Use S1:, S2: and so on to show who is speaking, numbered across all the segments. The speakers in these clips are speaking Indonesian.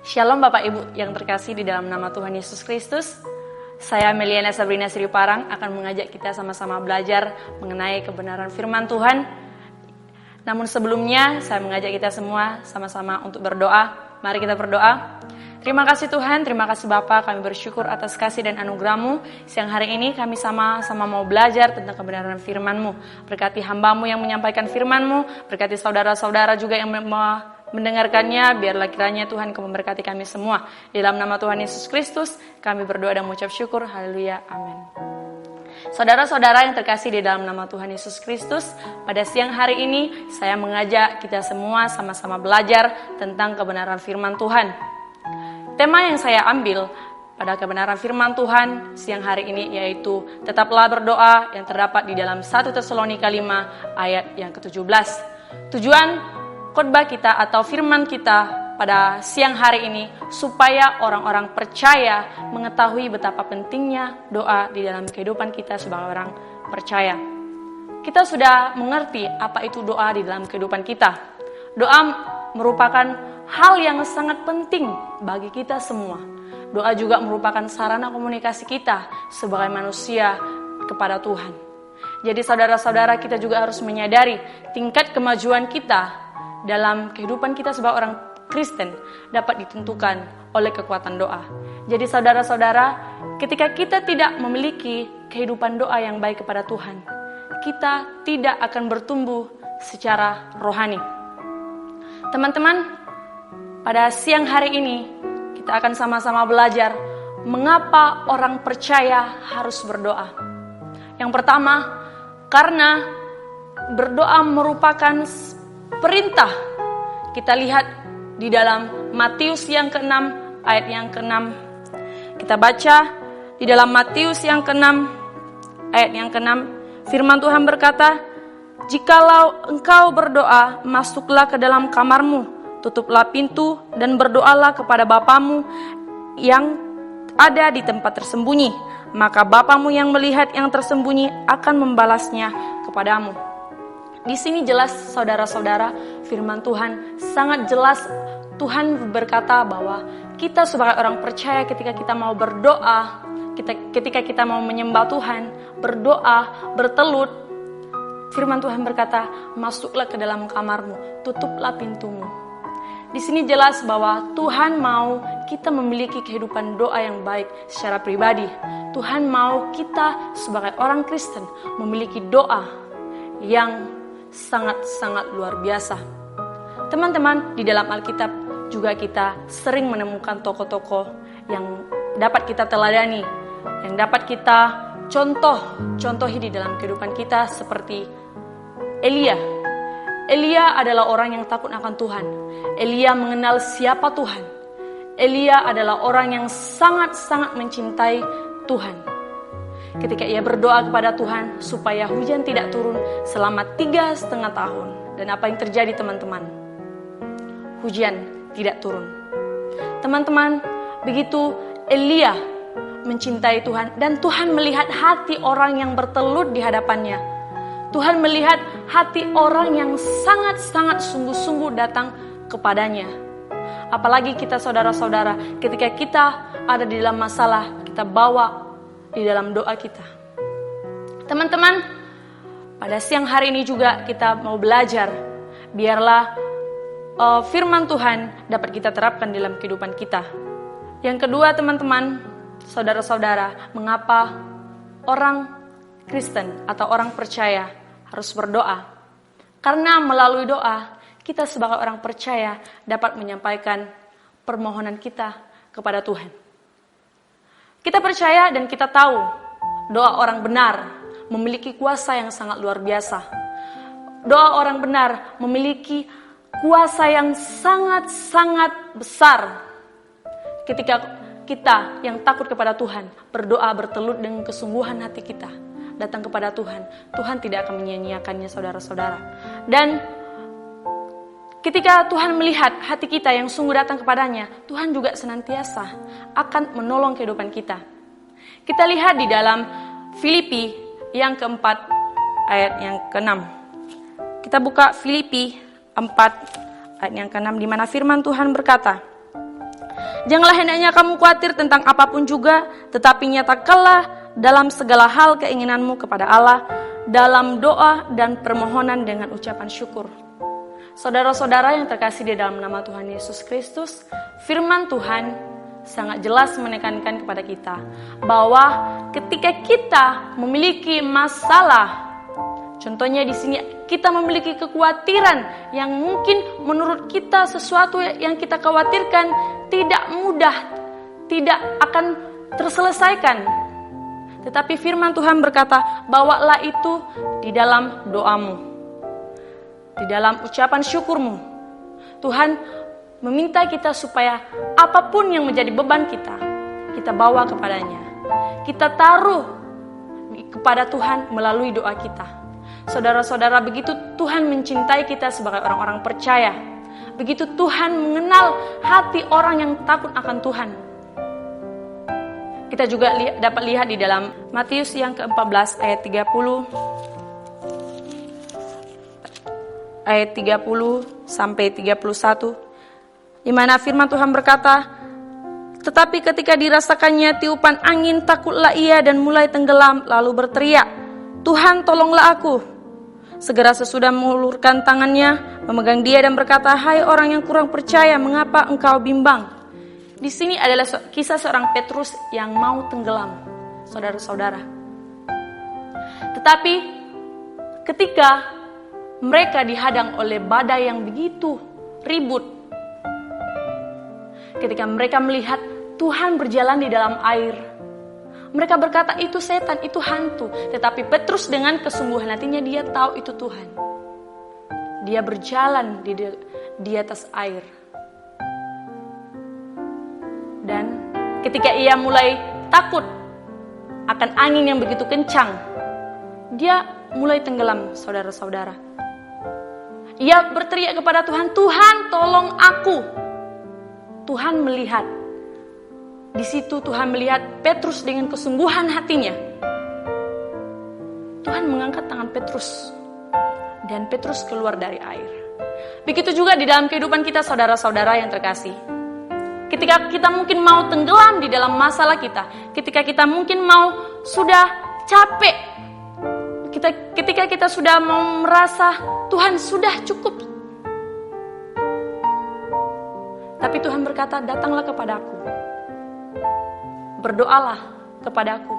S1: Shalom Bapak Ibu yang terkasih di dalam nama Tuhan Yesus Kristus. Saya Meliana Sabrina Sri Parang akan mengajak kita sama-sama belajar mengenai kebenaran firman Tuhan. Namun sebelumnya saya mengajak kita semua sama-sama untuk berdoa. Mari kita berdoa. Terima kasih Tuhan, terima kasih Bapa, kami bersyukur atas kasih dan anugerah-Mu. Siang hari ini kami sama-sama mau belajar tentang kebenaran firman-Mu. Berkati hamba-Mu yang menyampaikan firman-Mu, berkati saudara-saudara juga yang mendengarkannya, biarlah kiranya Tuhan Kau memberkati kami semua. Di dalam nama Tuhan Yesus Kristus, kami berdoa dan mengucap syukur. Haleluya, amin. Saudara-saudara yang terkasih di dalam nama Tuhan Yesus Kristus, pada siang hari ini saya mengajak kita semua sama-sama belajar tentang kebenaran firman Tuhan. Tema yang saya ambil pada kebenaran firman Tuhan siang hari ini yaitu tetaplah berdoa yang terdapat di dalam 1 Tesalonika 5 ayat yang ke-17. Tujuan khotbah kita atau firman kita pada siang hari ini supaya orang-orang percaya mengetahui betapa pentingnya doa di dalam kehidupan kita sebagai orang percaya. Kita sudah mengerti apa itu doa di dalam kehidupan kita. Doa merupakan hal yang sangat penting bagi kita semua. Doa juga merupakan sarana komunikasi kita sebagai manusia kepada Tuhan. Jadi saudara-saudara, kita juga harus menyadari tingkat kemajuan kita dalam kehidupan kita sebagai orang Kristen dapat ditentukan oleh kekuatan doa. Jadi saudara-saudara, ketika kita tidak memiliki kehidupan doa yang baik kepada Tuhan, kita tidak akan bertumbuh secara rohani. Teman-teman, pada siang hari ini kita akan sama-sama belajar mengapa orang percaya harus berdoa. Yang pertama, karena berdoa merupakan perintah. Kita lihat di dalam Matius yang ke-6 ayat yang ke-6. Kita baca di dalam Matius yang ke-6 ayat yang ke-6. Firman Tuhan berkata, "Jikalau engkau berdoa, masuklah ke dalam kamarmu, tutuplah pintu dan berdoalah kepada Bapamu yang ada di tempat tersembunyi. Maka Bapamu yang melihat yang tersembunyi akan membalasnya kepadamu." Di sini jelas saudara-saudara, firman Tuhan sangat jelas. Tuhan berkata bahwa kita sebagai orang percaya ketika kita mau berdoa, ketika kita mau menyembah Tuhan, berdoa, bertelut, firman Tuhan berkata, masuklah ke dalam kamarmu, tutuplah pintumu. Di sini jelas bahwa Tuhan mau kita memiliki kehidupan doa yang baik secara pribadi. Tuhan mau kita sebagai orang Kristen memiliki doa yang sangat-sangat luar biasa. Teman-teman, di dalam Alkitab juga kita sering menemukan tokoh-tokoh yang dapat kita teladani, yang dapat kita contohi di dalam kehidupan kita seperti Elia. Elia adalah orang yang takut akan Tuhan. Elia mengenal siapa Tuhan. Elia adalah orang yang sangat-sangat mencintai Tuhan. Ketika ia berdoa kepada Tuhan supaya hujan tidak turun selama 3,5 tahun. Dan apa yang terjadi teman-teman? Hujan tidak turun. Teman-teman, begitu Elia mencintai Tuhan dan Tuhan melihat hati orang yang bertelut di hadapannya. Tuhan melihat hati orang yang sangat-sangat sungguh-sungguh datang kepadanya. Apalagi kita saudara-saudara, ketika kita ada di dalam masalah, kita bawa di dalam doa kita. Teman-teman, pada siang hari ini juga kita mau belajar, biarlah firman Tuhan dapat kita terapkan dalam kehidupan kita. Yang kedua teman-teman, saudara-saudara, mengapa orang Kristen atau orang percaya harus berdoa? Karena melalui doa, kita sebagai orang percaya dapat menyampaikan permohonan kita kepada Tuhan. Kita percaya dan kita tahu doa orang benar memiliki kuasa yang sangat luar biasa. Doa orang benar memiliki kuasa yang sangat-sangat besar. Ketika kita yang takut kepada Tuhan berdoa bertelut dengan kesungguhan hati kita datang kepada Tuhan, Tuhan tidak akan menyia-nyiakannya saudara-saudara. Dan ketika Tuhan melihat hati kita yang sungguh datang kepadanya, Tuhan juga senantiasa akan menolong kehidupan kita. Kita lihat di dalam Filipi yang keempat ayat yang ke-6. Kita buka Filipi 4 ayat yang ke-6 di mana firman Tuhan berkata, Janganlah hendaknya kamu khawatir tentang apapun juga, tetapi nyatakanlah dalam segala hal keinginanmu kepada Allah, dalam doa dan permohonan dengan ucapan syukur. Saudara-saudara yang terkasih di dalam nama Tuhan Yesus Kristus, firman Tuhan sangat jelas menekankan kepada kita bahwa ketika kita memiliki masalah, contohnya di sini kita memiliki kekhawatiran yang mungkin menurut kita sesuatu yang kita khawatirkan tidak mudah, tidak akan terselesaikan. Tetapi firman Tuhan berkata, bawalah itu di dalam doamu, di dalam ucapan syukurmu. Tuhan meminta kita supaya apapun yang menjadi beban kita bawa kepadanya. Kita taruh kepada Tuhan melalui doa kita. Saudara-saudara, begitu Tuhan mencintai kita sebagai orang-orang percaya, begitu Tuhan mengenal hati orang yang takut akan Tuhan. Kita juga dapat lihat di dalam Matius yang ke-14 ayat 30 sampai 31, di mana firman Tuhan berkata, tetapi ketika dirasakannya tiupan angin, takutlah ia dan mulai tenggelam, lalu berteriak, Tuhan, tolonglah aku. Segera sesudah mengulurkan tangannya, memegang dia dan berkata, hai orang yang kurang percaya, mengapa engkau bimbang? Di sini adalah kisah seorang Petrus yang mau tenggelam, saudara-saudara. Tetapi ketika mereka dihadang oleh badai yang begitu ribut, ketika mereka melihat Tuhan berjalan di dalam air, mereka berkata itu setan, itu hantu. Tetapi Petrus dengan kesungguhan hatinya dia tahu itu Tuhan. Dia berjalan di atas air. Dan ketika ia mulai takut akan angin yang begitu kencang, dia mulai tenggelam, saudara-saudara. Ia berteriak kepada Tuhan, Tuhan tolong aku. Tuhan melihat. Di situ Tuhan melihat Petrus dengan kesungguhan hatinya. Tuhan mengangkat tangan Petrus. Dan Petrus keluar dari air. Begitu juga di dalam kehidupan kita, saudara-saudara yang terkasih. Ketika kita mungkin mau tenggelam di dalam masalah kita. Ketika kita mungkin mau sudah capek. Ketika kita sudah mau merasa Tuhan sudah cukup. Tapi Tuhan berkata, datanglah kepadaku. Berdoalah kepadaku.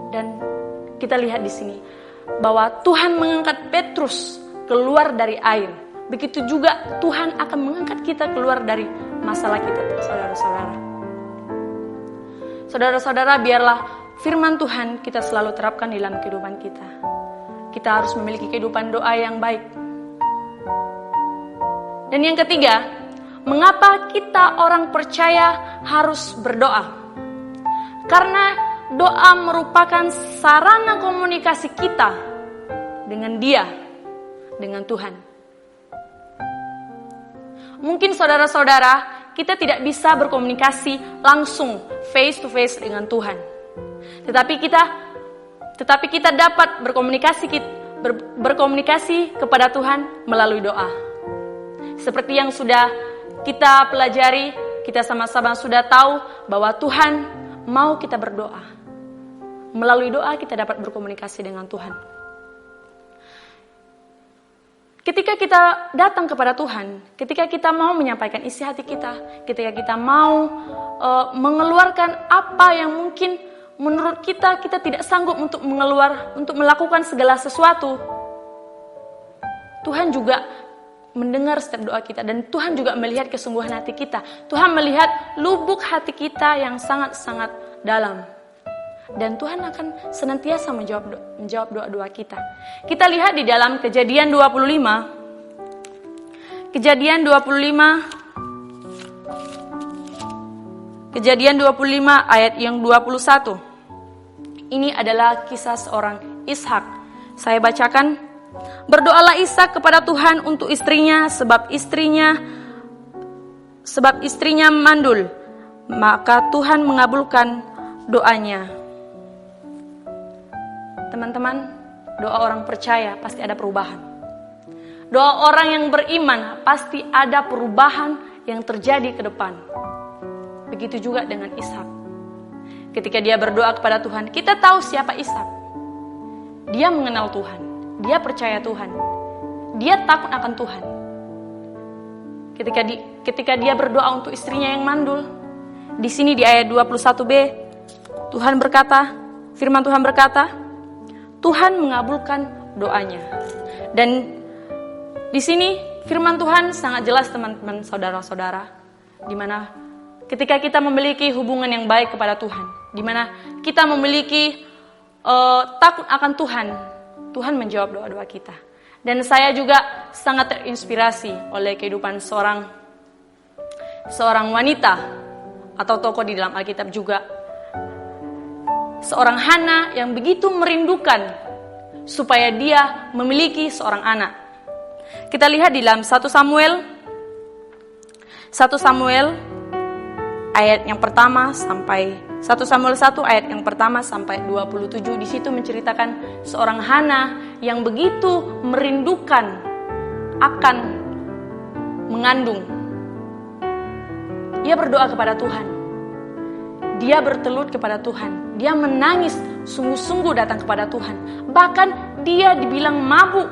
S1: Dan kita lihat di sini bahwa Tuhan mengangkat Petrus keluar dari air. Begitu juga Tuhan akan mengangkat kita keluar dari masalah kita, saudara-saudara. Saudara-saudara, biarlah firman Tuhan kita selalu terapkan di dalam kehidupan kita. Kita harus memiliki kehidupan doa yang baik. Dan yang ketiga, mengapa kita orang percaya harus berdoa? Karena doa merupakan sarana komunikasi kita dengan Dia, dengan Tuhan. Mungkin saudara-saudara, kita tidak bisa berkomunikasi langsung face to face dengan Tuhan. Tetapi kita dapat berkomunikasi kepada Tuhan melalui doa. Seperti yang sudah kita pelajari, kita sama-sama sudah tahu bahwa Tuhan mau kita berdoa. Melalui doa kita dapat berkomunikasi dengan Tuhan. Ketika kita datang kepada Tuhan, ketika kita mau menyampaikan isi hati kita, ketika kita mau mengeluarkan apa yang mungkin menurut kita tidak sanggup untuk melakukan segala sesuatu, Tuhan juga mendengar setiap doa kita, dan Tuhan juga melihat kesungguhan hati kita. Tuhan melihat lubuk hati kita yang sangat-sangat dalam. Dan Tuhan akan senantiasa menjawab doa-doa kita. Kita lihat di dalam Kejadian 25. Kejadian 25 ayat yang 21. Ini adalah kisah seorang Ishak. Saya bacakan. Berdoalah Ishak kepada Tuhan untuk istrinya, sebab istrinya mandul. Maka Tuhan mengabulkan doanya. Teman-teman, doa orang percaya pasti ada perubahan. Doa orang yang beriman pasti ada perubahan yang terjadi ke depan. Begitu juga dengan Ishak. Ketika dia berdoa kepada Tuhan, kita tahu siapa Ishak. Dia mengenal Tuhan, dia percaya Tuhan, dia takut akan Tuhan. Ketika dia berdoa untuk istrinya yang mandul, di sini di ayat 21b, firman Tuhan berkata, Tuhan mengabulkan doanya. Dan di sini firman Tuhan sangat jelas teman-teman, saudara-saudara, di mana ketika kita memiliki hubungan yang baik kepada Tuhan, di mana kita memiliki takut akan Tuhan, Tuhan menjawab doa-doa kita. Dan saya juga sangat terinspirasi oleh kehidupan seorang wanita atau tokoh di dalam Alkitab juga. Seorang Hana yang begitu merindukan supaya dia memiliki seorang anak. Kita lihat di dalam 1 Samuel ayat yang pertama sampai 1 Samuel 1 ayat yang pertama sampai 27. Di situ menceritakan seorang Hana yang begitu merindukan akan mengandung. Dia berdoa kepada Tuhan. Dia bertelut kepada Tuhan. Dia menangis sungguh-sungguh datang kepada Tuhan. Bahkan dia dibilang mabuk.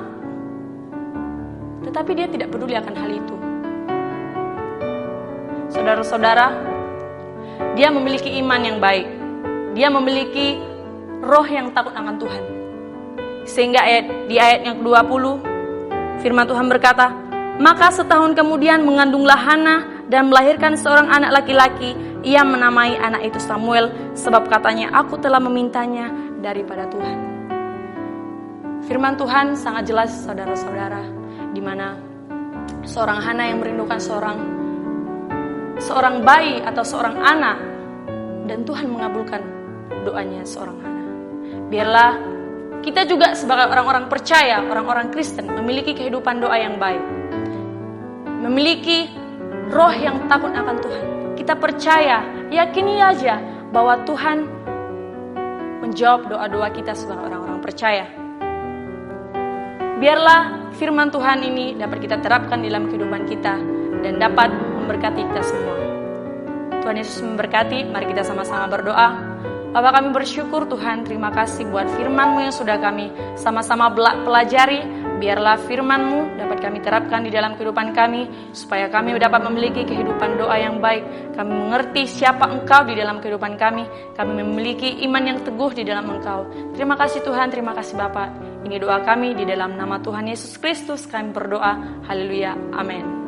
S1: Tetapi dia tidak peduli akan hal itu. Saudara-saudara, dia memiliki iman yang baik. Dia memiliki roh yang takut akan Tuhan. Sehingga di ayat yang ke-20, firman Tuhan berkata, maka setahun kemudian mengandunglah Hana dan melahirkan seorang anak laki-laki. Ia menamai anak itu Samuel, sebab katanya, aku telah memintanya daripada Tuhan. Firman Tuhan sangat jelas, saudara-saudara, di mana seorang Hana yang merindukan seorang bayi atau seorang anak, dan Tuhan mengabulkan doanya seorang Hana. Biarlah kita juga sebagai orang-orang percaya, orang-orang Kristen, memiliki kehidupan doa yang baik, memiliki roh yang takut akan Tuhan. Kita percaya, yakini aja bahwa Tuhan menjawab doa-doa kita sebagai orang-orang percaya. Biarlah firman Tuhan ini dapat kita terapkan dalam kehidupan kita dan dapat memberkati kita semua. Tuhan Yesus memberkati. Mari kita sama-sama berdoa. Bapa, kami bersyukur Tuhan, terima kasih buat firman-Mu yang sudah kami sama-sama pelajari. Biarlah firman-Mu dapat kami terapkan di dalam kehidupan kami, supaya kami dapat memiliki kehidupan doa yang baik. Kami mengerti siapa Engkau di dalam kehidupan kami. Kami memiliki iman yang teguh di dalam Engkau. Terima kasih Tuhan, terima kasih Bapa. Ini doa kami di dalam nama Tuhan Yesus Kristus. Kami berdoa. Haleluya. Amin.